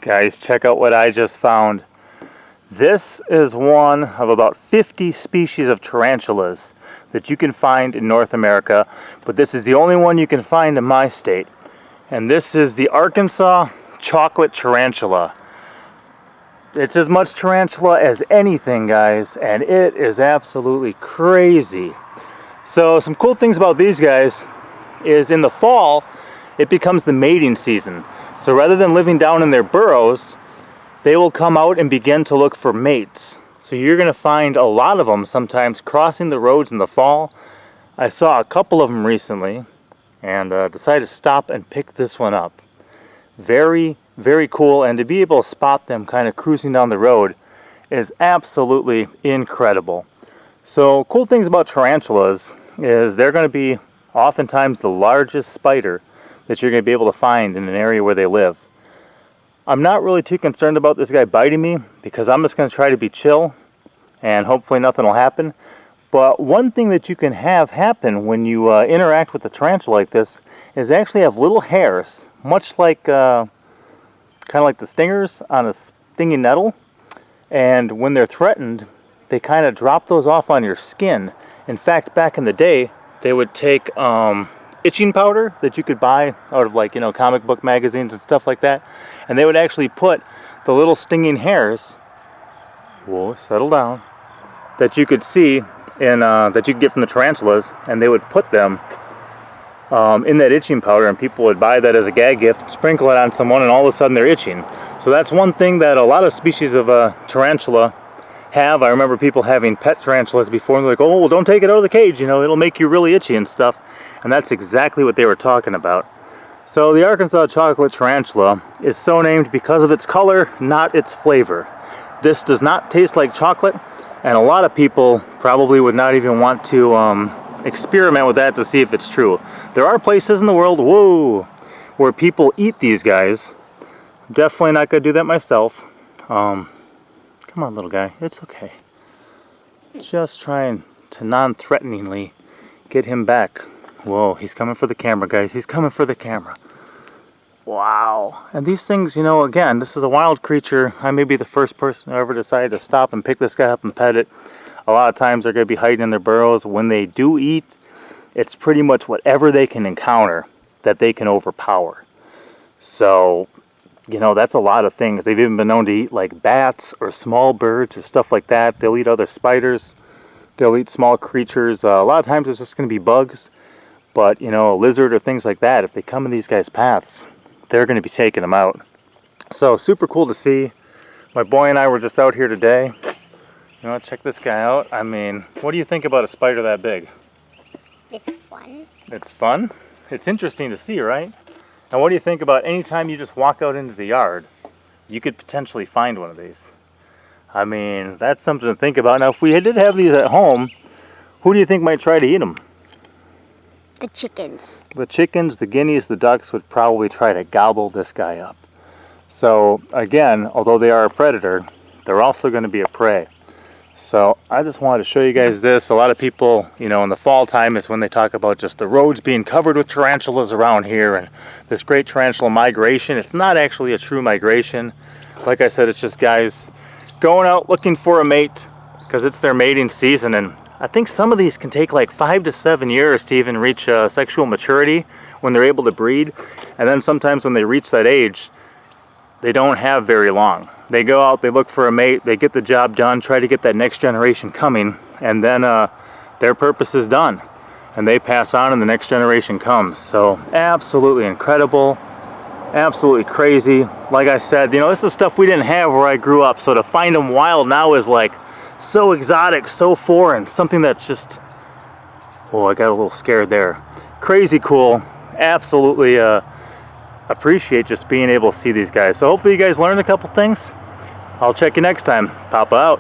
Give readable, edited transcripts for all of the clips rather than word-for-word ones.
Guys, check out what I just found. This is one of about 50 species of tarantulas that you can find in North America, but this is the only one you can find in my state. And this is the Arkansas Chocolate Tarantula. It's as much tarantula as anything, guys, and it is absolutely crazy. So some cool things about these guys is in the fall, it becomes the mating season. So rather than living down in their burrows, they will come out and begin to look for mates. So you're going to find a lot of them sometimes crossing the roads in the fall. I saw a couple of them recently and decided to stop and pick this one up. Very, very cool, and to be able to spot them kind of cruising down the road is absolutely incredible. So cool things about tarantulas is they're going to be oftentimes the largest spider that you're going to be able to find in an area where they live. I'm not really too concerned about this guy biting me because I'm just going to try to be chill and hopefully nothing will happen. But one thing that you can have happen when you interact with a tarantula like this is they actually have little hairs, much like kind of like the stingers on a stinging nettle. And when they're threatened, they kind of drop those off on your skin. In fact, back in the day, they would take itching powder that you could buy out of, like, you know, comic book magazines and stuff like that, and they would actually put the little stinging hairs, whoa, settle down, that you could see in that you could get from the tarantulas, and they would put them in that itching powder, and people would buy that as a gag gift, sprinkle it on someone, and all of a sudden they're itching. So that's one thing that a lot of species of tarantula have. I remember people having pet tarantulas before, and they're like, oh, well, don't take it out of the cage, you know, it'll make you really itchy and stuff. And that's exactly what they were talking about. So the Arkansas Chocolate Tarantula is so named because of its color, not its flavor. This does not taste like chocolate, and a lot of people probably would not even want to experiment with that to see if it's true. There are places in the world, whoa, where people eat these guys. Definitely not going to do that myself. Come on, little guy, it's okay. Just trying to non-threateningly get him back. Whoa, he's coming for the camera, guys. He's coming for the camera. Wow. And these things, you know, again, this is a wild creature. I may be the first person who ever decided to stop and pick this guy up and pet it. A lot of times they're going to be hiding in their burrows. When they do eat, it's pretty much whatever they can encounter that they can overpower. So, you know, that's a lot of things. They've even been known to eat like bats or small birds or stuff like that. They'll eat other spiders. They'll eat small creatures. A lot of times it's just going to be bugs. But, you know, a lizard or things like that, if they come in these guys' paths, they're going to be taking them out. So, super cool to see. My boy and I were just out here today. You know, check this guy out. I mean, what do you think about a spider that big? It's fun. It's fun? It's interesting to see, right? And what do you think about any time you just walk out into the yard, you could potentially find one of these? I mean, that's something to think about. Now, if we did have these at home, who do you think might try to eat them? The chickens. The chickens, the guineas, the ducks would probably try to gobble this guy up. So again, although they are a predator, they're also going to be a prey. So I just wanted to show you guys this. A lot of people, you know, in the fall time is when they talk about just the roads being covered with tarantulas around here and this great tarantula migration. It's not actually a true migration. Like I said, it's just guys going out looking for a mate because it's their mating season, and I think some of these can take like 5 to 7 years to even reach sexual maturity when they're able to breed. And then sometimes when they reach that age, they don't have very long. They go out, they look for a mate, they get the job done, try to get that next generation coming, and then their purpose is done. And they pass on and the next generation comes. So absolutely incredible, absolutely crazy. Like I said, you know, this is stuff we didn't have where I grew up. So to find them wild now is like so exotic, so foreign, something that's just, oh, I got a little scared there. Crazy cool, absolutely appreciate just being able to see these guys. So hopefully you guys learned a couple things. I'll check you next time. Papa out.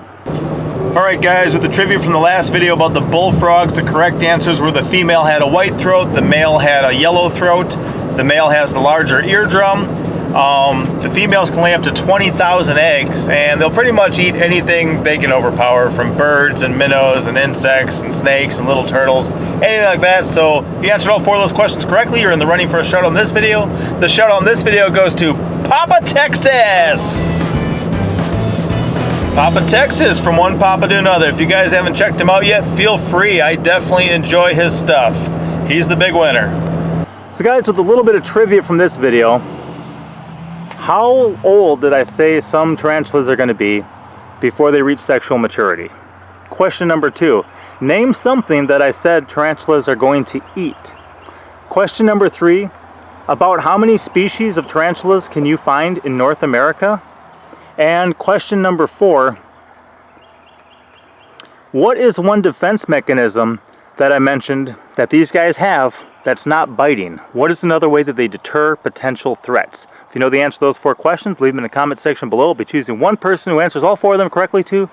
Alright guys, with the trivia from the last video about the bullfrogs, the correct answers were the female had a white throat, the male had a yellow throat, the male has the larger eardrum. The females can lay up to 20,000 eggs, and they'll pretty much eat anything they can overpower, from birds and minnows and insects and snakes and little turtles, anything like that. So if you answered all 4 of those questions correctly, you're in the running for a shout out in this video. The shout out in this video goes to Papa Texas! Papa Texas, from one Papa to another. If you guys haven't checked him out yet, feel free. I definitely enjoy his stuff. He's the big winner. So guys, with a little bit of trivia from this video, how old did I say some tarantulas are going to be before they reach sexual maturity? Question number 2, name something that I said tarantulas are going to eat. Question number 3, about how many species of tarantulas can you find in North America? And question number 4, what is one defense mechanism that I mentioned that these guys have that's not biting? What is another way that they deter potential threats? If you know the answer to those 4 questions, leave them in the comment section below. I'll be choosing one person who answers all 4 of them correctly to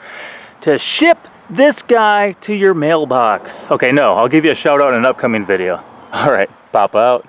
ship this guy to your mailbox. Okay, no, I'll give you a shout out in an upcoming video. All right, Papa out.